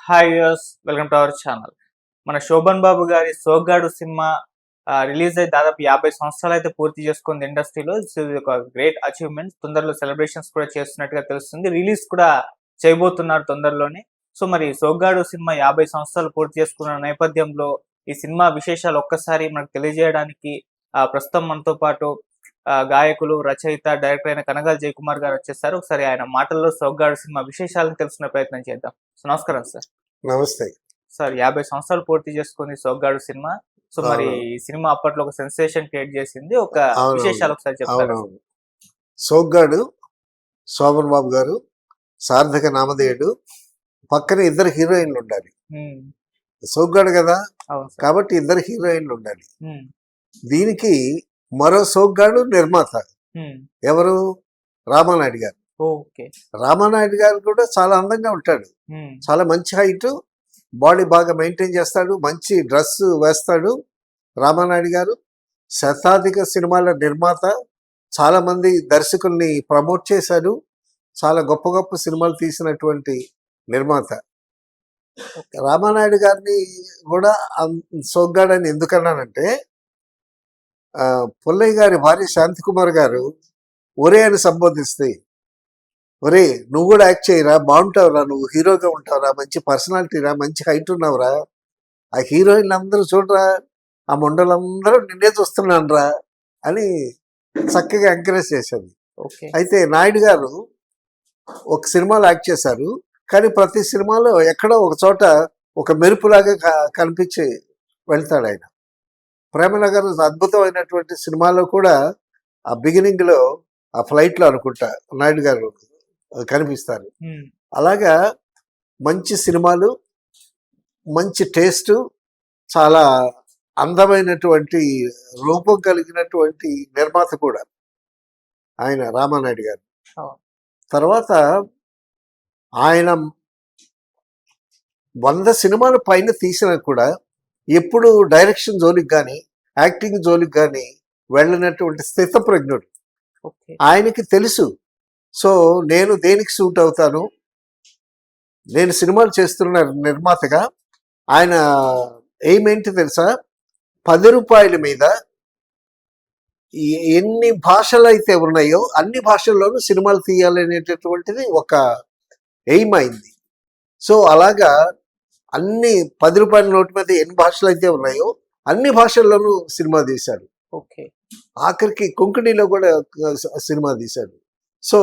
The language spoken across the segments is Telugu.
Hi viewers, welcome to our channel. మన శోభన్ బాబు గారి సోగ్గాడు సినిమా రిలీజ్ అయ్యి దాదాపు 50 సంవత్సరాలు అయితే పూర్తి చేసుకుంది ఇండస్ట్రీలో. సో ఇది ఒక గ్రేట్ అచీవ్మెంట్. తొందరలో సెలబ్రేషన్స్ కూడా చేస్తున్నట్టుగా తెలుస్తుంది. రిలీజ్ కూడా చేయబోతున్నారు తొందరలోనే. సో మరి సోగ్గాడు సినిమా 50 సంవత్సరాలు పూర్తి చేసుకున్న నేపథ్యంలో ఈ సినిమా విశేషాలు ఒక్కసారి మనకు తెలియజేయడానికి ప్రస్తుతం మనతో పాటు గాయకులు, రచయిత, డైరెక్టర్ అయిన కనగాల జయకుమార్ గారు వచ్చేసారు. ఒకసారి ఆయన మాటల్లో సోగ్గాడు సినిమా విశేషాలను తెలుసుకునే ప్రయత్నం చేద్దాం. సో నమస్కారం సార్. నమస్తే సార్. 50 సంవత్సరాలు పూర్తి చేసుకుంది సోగ్గాడు సినిమా. సో మరి ఈ సినిమా అప్పట్లో ఒక సెన్సేషన్ క్రియేట్ చేసింది. ఒక విశేషాలు ఒకసారి చెప్తారు. సోగ్గాడు శోభన్ బాబు గారు, సార్థక నామధేయుడు, పక్కన ఇద్దరు హీరోయిన్లు ఉండాలి. సోగ్గాడు కదా కాబట్టి ఇద్దరు హీరోయిన్లు ఉండాలి. దీనికి మరో సోగ్గాడు నిర్మాత ఎవరు? రామానాయుడు గారు. రామానాయుడు గారు కూడా చాలా అందంగా ఉంటాడు, చాలా మంచి హైట్, బాడీ బాగా మెయింటైన్ చేస్తాడు, మంచి డ్రెస్ వేస్తాడు. రామానాయుడు గారు శతాధిక సినిమాల నిర్మాత, చాలా మంది దర్శకుల్ని ప్రమోట్ చేశాడు, చాలా గొప్ప గొప్ప సినిమాలు తీసినటువంటి నిర్మాత. రామానాయుడు గారిని కూడా సోగ్గాడని ఎందుకన్నానంటే, పుల్లయ్య గారి భార్య శాంతికుమార్ గారు ఒరే అని సంబోధిస్తే, ఒరే నువ్వు కూడా యాక్ట్ చేయరా, బాగుంటావురా, నువ్వు హీరోగా ఉంటావురా, మంచి పర్సనాలిటీరా, మంచి హైట్ ఉన్నావురా, ఆ హీరోయిన్లు అందరూ చూడరా, ఆ మొండలందరూ నిన్నే చూస్తున్నాను రా అని చక్కగా ఎంకరేజ్ చేశారు. అయితే నాయుడు గారు ఒక సినిమాలో యాక్ట్ చేశారు, కానీ ప్రతి సినిమాలో ఎక్కడో ఒక చోట ఒక మెరుపులాగా కనిపించి వెళ్తాడు ఆయన. ప్రేమనగర్ అద్భుతమైనటువంటి సినిమాలో కూడా ఆ బిగినింగ్ లో ఆ ఫ్లైట్ లో అనుకుంటా నాయుడు గారు కనిపిస్తారు. అలాగా మంచి సినిమాలు, మంచి టేస్ట్, చాలా అందమైనటువంటి రూపం కలిగినటువంటి నిర్మాత కూడా ఆయన రామానాయుడు గారు. తర్వాత ఆయన 100 సినిమాల పైన తీసినా కూడా ఎప్పుడు డైరెక్షన్ జోలికి కానీ యాక్టింగ్ జోలికి కానీ వెళ్ళినటువంటి స్థితప్రజ్ఞుడు. ఆయనకి తెలుసు, సో నేను దేనికి సూట్ అవుతాను, నేను సినిమాలు చేస్తున్న నిర్మాతగా ఆయన ఎయిమ్ ఏంటి తెలుసా? 10 రూపాయల మీద ఎన్ని భాషలు అయితే ఉన్నాయో అన్ని భాషల్లోనూ సినిమాలు తీయాలనేటటువంటిది ఒక ఎయిమ్ అయింది. సో అలాగా అన్ని 10 రూపాయల నోటు మీద ఎన్ని భాషలు అయితే ఉన్నాయో అన్ని భాషల్లోనూ సినిమా తీశాడు. ఆఖరికి కొంకణిలో కూడా సినిమా తీశాడు. సో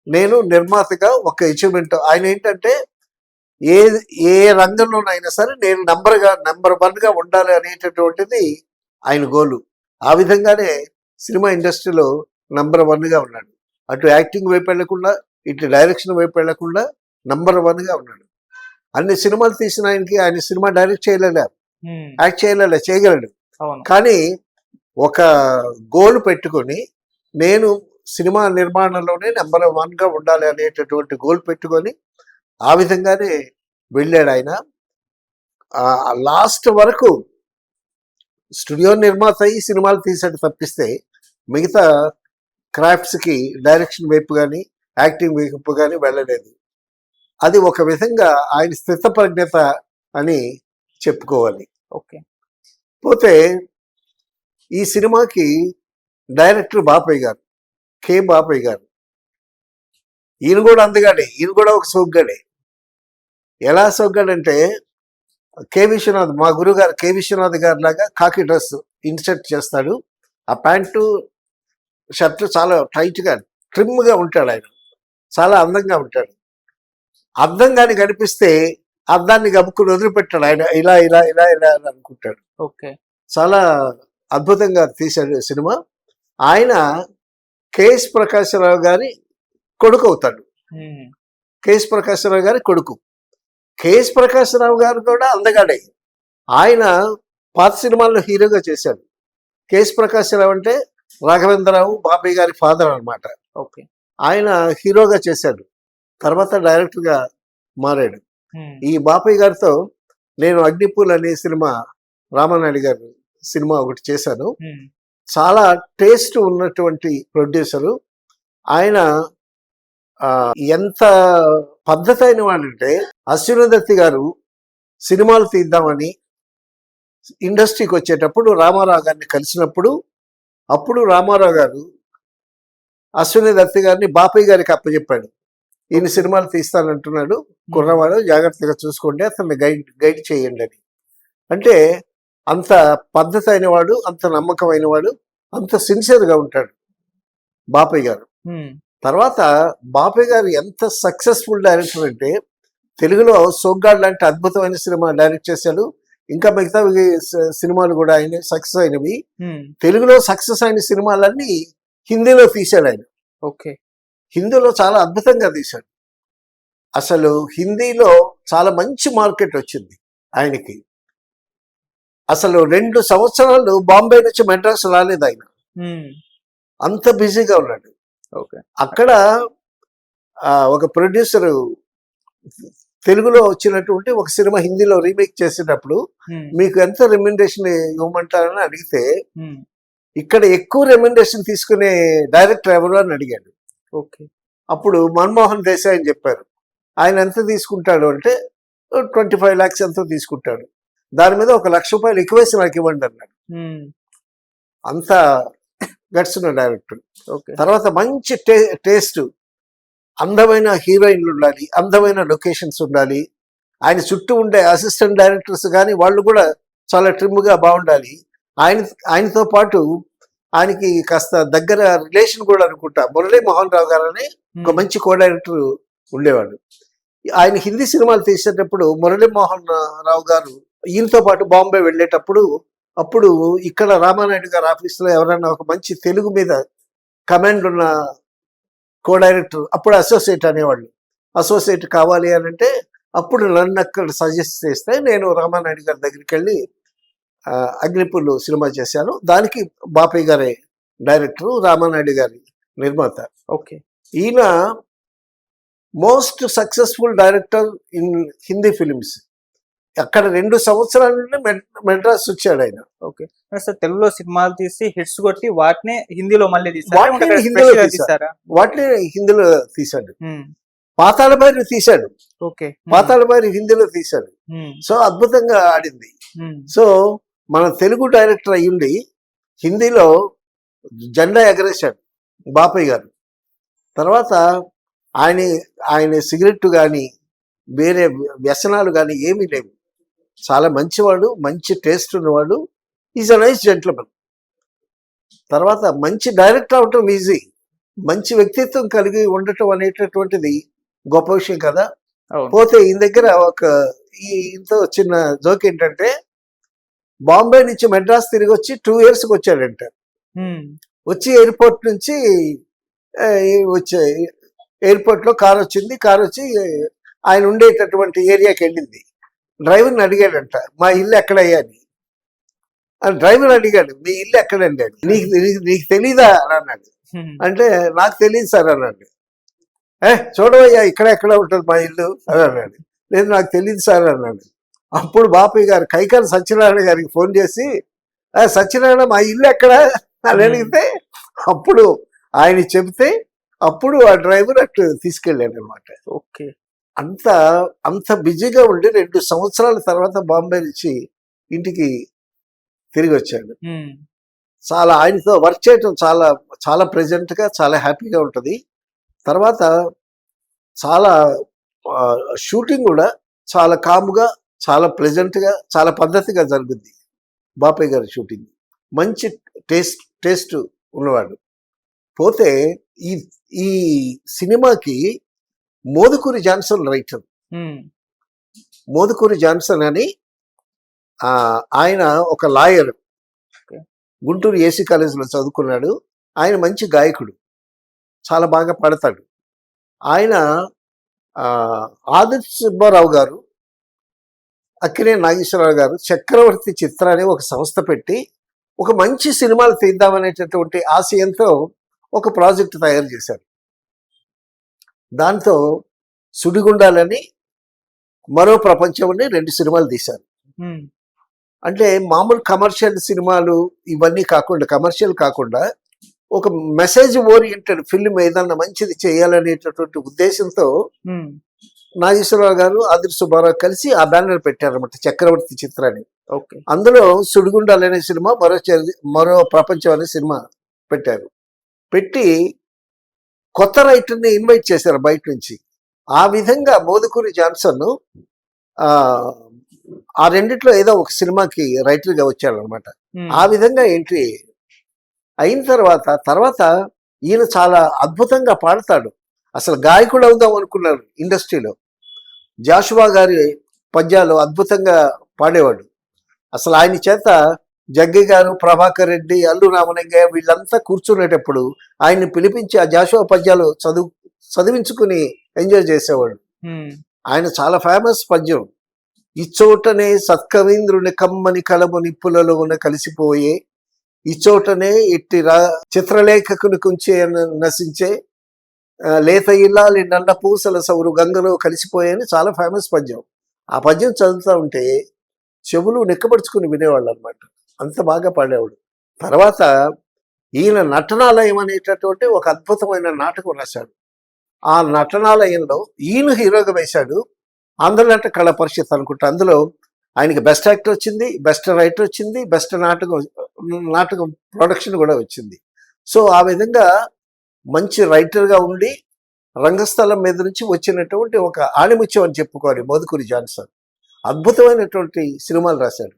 నేను నిర్మాతగా ఒక అచీవ్మెంట్ ఆయన ఏంటంటే, ఏ రంగంలోనైనా సరే నేను నెంబర్ 1గా ఉండాలి అనేటటువంటిది ఆయన గోలు. ఆ విధంగానే సినిమా ఇండస్ట్రీలో నెంబర్ 1గా ఉన్నాడు. అటు యాక్టింగ్ వైపు వెళ్లకుండా, ఇటు డైరెక్షన్ వైపు వెళ్లకుండా నెంబర్ 1గా ఉన్నాడు. అన్ని సినిమాలు తీసిన ఆయనకి ఆయన సినిమా డైరెక్ట్ చేయలేడు, యాక్ట్ చేయగలడు. కానీ ఒక గోల్ పెట్టుకొని నేను సినిమా నిర్మాణంలోనే నెంబర్ 1గా ఉండాలి అనేటటువంటి గోల్ పెట్టుకొని ఆ విధంగానే వెళ్ళాడు ఆయన. లాస్ట్ వరకు స్టూడియో నిర్మాత అయ్యి సినిమాలు తీసాడు తప్పిస్తే మిగతా క్రాఫ్ట్స్కి డైరెక్షన్ వైపు కానీ యాక్టింగ్ వైపు కానీ వెళ్ళలేదు. అది ఒక విధంగా ఆయన స్థితప్రజ్ఞత అని చెప్పుకోవాలి. పోతే ఈ సినిమాకి డైరెక్టర్ బాపయ్య గారు, కె బాపయ్య గారు, ఈయన కూడా అందగాడే, ఈయన కూడా ఒక సోగ్గాడే. ఎలా సోగ్గాడంటే, కె విశ్వనాథ్, మా గురుగారు కె విశ్వనాథ్ గారి లాగా కాకి డ్రెస్ ఇన్సర్ట్ చేస్తాడు. ఆ ప్యాంటు షర్ట్ చాలా టైట్గా ట్రిమ్గా ఉంటాడు. ఆయన చాలా అందంగా ఉంటాడు. అద్దంగాని కనిపిస్తే అద్దాన్ని గబుక్కుని వదిలిపెట్టాడు. ఆయన ఇలా ఇలా ఇలా ఇలా అనుకుంటాడు. చాలా అద్భుతంగా తీశాడు సినిమా. ఆయన కెఎస్ ప్రకాశరావు గారి కొడుకు అవుతాడు. కెఎస్ ప్రకాశరావు గారి కొడుకు. కెఎస్ ప్రకాశరావు గారు కూడా అందగాడే. ఆయన పాత సినిమాల్లో హీరోగా చేశాడు. కెఎస్ ప్రకాశరావు అంటే రాఘవేంద్రరావు బాపయ్య గారి ఫాదర్ అనమాట. ఆయన హీరోగా చేశాడు, తర్వాత డైరెక్టర్గా మారాడు. ఈ బాపయ్య గారితో నేను అగ్నిపూల్ అనే సినిమా, రామానాయుడు గారు సినిమా ఒకటి చేశాను. చాలా టేస్ట్ ఉన్నటువంటి ప్రొడ్యూసరు ఆయన. ఎంత పద్ధతి అయిన వాళ్ళంటే అశ్విని దత్తి గారు సినిమాలు తీద్దామని ఇండస్ట్రీకి వచ్చేటప్పుడు రామారావు గారిని కలిసినప్పుడు అప్పుడు రామారావు గారు అశ్విని దత్తి గారిని బాపయ్య గారికి అప్పచెప్పాడు. ఈయన సినిమాలు తీస్తానంటున్నాడు, కుర్రవాడు జాగ్రత్తగా చూసుకోండి, అతన్ని గైడ్ చేయండి అని. అంటే అంత పద్ధతి అయినవాడు, అంత నమ్మకమైన వాడు, అంత సిన్సియర్గా ఉంటాడు బాపయ్య గారు. తర్వాత బాపయ్య గారు ఎంత సక్సెస్ఫుల్ డైరెక్టర్ అంటే తెలుగులో సోగ్గాడ్ లాంటి అద్భుతమైన సినిమా డైరెక్ట్ చేశాడు. ఇంకా మిగతా సినిమాలు కూడా ఆయన సక్సెస్ అయినవి. తెలుగులో సక్సెస్ అయిన సినిమాలన్నీ హిందీలో తీశాడు ఆయన. ఓకే. హిందీలో చాలా అద్భుతంగా తీశాడు. అసలు హిందీలో చాలా మంచి మార్కెట్ వచ్చింది ఆయనకి. అసలు 2 సంవత్సరాలు బాంబే నుంచి మెడ్రాస్ రాలేదు ఆయన, అంత బిజీగా ఉన్నాడు. అక్కడ ఒక ప్రొడ్యూసరు తెలుగులో వచ్చినటువంటి ఒక సినిమా హిందీలో రీమేక్ చేసేటప్పుడు మీకు ఎంత రెమ్యునరేషన్ ఇవ్వమంటారని అడిగితే ఇక్కడ ఎక్కువ రెమ్యునరేషన్ తీసుకునే డైరెక్టర్ ఎవరు అని అడిగాడు. అప్పుడు మన్మోహన్ దేశాయ్ అని చెప్పారు. ఆయన ఎంత తీసుకుంటాడు అంటే 25 lakhs ఎంతో తీసుకుంటాడు. దాని మీద 1 lakh రూపాయలు ఎక్కువేసి నాకు ఇవ్వండి అన్నాడు. అంత గట్స్ ఉన్న డైరెక్టర్. తర్వాత మంచి టేస్ట్, అందమైన హీరోయిన్లు ఉండాలి, అందమైన లొకేషన్స్ ఉండాలి, ఆయన చుట్టూ ఉండే అసిస్టెంట్ డైరెక్టర్స్ కానీ వాళ్ళు కూడా చాలా ట్రిమ్గా బాగుండాలి. ఆయనతో పాటు ఆయనకి కాస్త దగ్గర రిలేషన్ కూడా అనుకుంటా మురళీ మోహన్ రావు గారు అని ఒక మంచి కో డైరెక్టర్ ఉండేవాడు. ఆయన హిందీ సినిమాలు తీసేటప్పుడు మురళీ మోహన్ రావు గారు ఈయనతో పాటు బాంబే వెళ్ళేటప్పుడు అప్పుడు ఇక్కడ రామానాయుడు గారి ఆఫీస్లో ఎవరైనా ఒక మంచి తెలుగు మీద కమాండ్ ఉన్న కో డైరెక్టర్, అప్పుడు అసోసియేట్ అనేవాళ్ళు, అసోసియేట్ కావాలి అని అంటే అప్పుడు నన్ను అక్కడ సజెస్ట్ చేస్తే నేను రామానాయుడు గారి దగ్గరికి వెళ్ళి అగ్నిపుల్లు సినిమా చేశాను. దానికి బాపయ్య గారే డైరెక్టర్, రామానాయుడు గారి నిర్మాత. ఈయన most successful director in Hindi films. అక్కడ 2 సంవత్సరాల నుండి మెడ్రాస్ వచ్చాడు ఆయన. తెలుగులో సినిమాలు తీసి హిట్స్ కొట్టి వాటిని హిందీలో మళ్ళీ వాటిని హిందీలో తీశాడు. పాతాళభైరవి తీశాడు, పాతాళభైరవి హిందీలో తీశాడు. సో అద్భుతంగా ఆడింది. సో మన తెలుగు డైరెక్టర్ అయ్యుండి హిందీలో జెండా ఎగరేశాడు బాపయ్య గారు. తర్వాత ఆయన సిగరెట్ కానీ వేరే వ్యసనాలు కానీ ఏమీ లేవు. చాలా మంచివాడు, మంచి టేస్ట్ ఉన్నవాడు, ఈజ్ అ నైస్ జెంట్లమన్. తర్వాత మంచి డైరెక్టర్ అవటం ఈజీ, మంచి వ్యక్తిత్వం కలిగి ఉండటం అనేటటువంటిది గొప్ప విషయం కదా. పోతే ఈయన దగ్గర ఇంత చిన్న జోక్ ఏంటంటే బాంబే నుంచి మెడ్రాస్ తిరిగి వచ్చి 2 yearsకి వచ్చాడంట. వచ్చి ఎయిర్పోర్ట్ నుంచి ఎయిర్పోర్ట్లో కార్ వచ్చింది. కార్ వచ్చి ఆయన ఉండేటటువంటి ఏరియాకి వెళ్ళింది. డ్రైవర్ని అడిగాడంట, మా ఇల్లు ఎక్కడయ్యా అని. డ్రైవర్ అడిగాడు, మీ ఇల్లు ఎక్కడండి అని. నీకు తెలీదా అని అన్నాడు. అంటే నాకు తెలియదు సార్ అన్నాడు. చూడవయ్యా ఎక్కడ ఉంటుంది మా ఇల్లు అని అన్నాడు. లేదు నాకు తెలియదు సార్ అన్నాడు. అప్పుడు బాపయ్య గారు కైకాల సత్యనారాయణ గారికి ఫోన్ చేసి, సత్యనారాయణ మా ఇల్లు ఎక్కడ అని అడిగితే అప్పుడు ఆయన చెబితే అప్పుడు ఆ డ్రైవర్ అటు తీసుకెళ్ళాడు అనమాట. అంత బిజీగా ఉండి 2 సంవత్సరాల తర్వాత బాంబే నుంచి ఇంటికి తిరిగి వచ్చాడు. చాలా ఆయనతో వర్క్ చేయటం చాలా చాలా ప్రెజెంట్గా, చాలా హ్యాపీగా ఉంటుంది. తర్వాత చాలా షూటింగ్ కూడా చాలా కామ్గా, చాలా ప్లెజెంట్గా, చాలా పద్ధతిగా జరుగుద్ది బాపయ్య గారి షూటింగ్. మంచి టేస్ట్ ఉన్నవాడు. పోతే ఈ సినిమాకి Modukuri Johnson writer. Modukuri Johnson అని ఆయన ఒక లాయర్, గుంటూరు ఏసీ కాలేజీలో చదువుకున్నాడు. ఆయన మంచి గాయకుడు, చాలా బాగా పాడతాడు. ఆయన ఆదిత్య సుబ్బారావు గారు, అక్కినే నాగేశ్వరరావు గారు చక్రవర్తి చిత్ర అనే ఒక సంస్థ పెట్టి ఒక మంచి సినిమాలు తీద్దామనేటటువంటి ఆశయంతో ఒక ప్రాజెక్ట్ తయారు చేశారు. దాంతో సుడిగుండాలని, మరో ప్రపంచం అని 2 సినిమాలు తీశారు. అంటే మామూలు కమర్షియల్ సినిమాలు ఇవన్నీ కాకుండా, కమర్షియల్ కాకుండా ఒక మెసేజ్ ఓరియంటెడ్ ఫిల్మ్ ఏదన్నా మంచిది చేయాలనేటటువంటి ఉద్దేశంతో నాగేశ్వరరావు గారు, ఆదిరి సుబ్బారావు కలిసి ఆ బ్యానర్ పెట్టారన్నమాట, చక్రవర్తి చిత్రాన్ని. ఓకే. అందులో సుడిగుండాలు అనే సినిమా, మరో ప్రపంచం అనే సినిమా పెట్టారు. పెట్టి కొత్త రైటర్ని ఇన్వైట్ చేశారు బయట నుంచి. ఆ విధంగా మోదుకూరి జాన్సన్ ఆ రెండిట్లో ఏదో ఒక సినిమాకి రైటర్గా వచ్చాడనమాట. ఆ విధంగా ఎంట్రీ అయిన తర్వాత ఈయన చాలా అద్భుతంగా పాడతాడు. అసలు గాయకుడు అవుదాం అనుకున్నారు ఇండస్ట్రీలో. జాషువా గారి పద్యాలు అద్భుతంగా పాడేవాడు. అసలు ఆయన చేత జగ్గి గారు, ప్రభాకర్ రెడ్డి, అల్లు రామలింగయ్య వీళ్ళంతా కూర్చునేటప్పుడు ఆయన్ని పిలిపించి ఆ జాషువా పద్యాలు చదివించుకుని ఎంజాయ్ చేసేవాడు. ఆయన చాలా ఫేమస్ పద్యం. ఇచ్చోటనే సత్కవీంద్రుని కమ్మని కలము నిప్పులలోన కలిసిపోయే, ఇచ్చోటనే ఇట్టి చిత్రలేఖకుని కుంచే నశించే, లేత ఇల్లాలి నల్ల పూసల సౌరు గంగలో కలిసిపోయాయని చాలా ఫేమస్ పద్యం. ఆ పద్యం చదువుతూ ఉంటే చెవులు నిక్కబడుచుకుని వినేవాళ్ళు అనమాట. అంత బాగా పాడేవాడు. తర్వాత ఈయన నటనాలయం అనేటటువంటి ఒక అద్భుతమైన నాటకం రాశాడు. ఆ నటనాలయంలో ఈయన హీరోగా వేశాడు. ఆంధ్రనాట కళా పరిషత్ అనుకుంటా. అందులో ఆయనకి బెస్ట్ యాక్టర్ వచ్చింది, బెస్ట్ రైటర్ వచ్చింది, బెస్ట్ నాటకం ప్రొడక్షన్ కూడా వచ్చింది. సో ఆ విధంగా మంచి రైటర్గా ఉండి రంగస్థలం మీద నుంచి వచ్చినటువంటి ఒక ఆణిముత్యం అని చెప్పుకోవాలి మోదుకూరి జాన్సన్. అద్భుతమైనటువంటి సినిమాలు రాశాడు.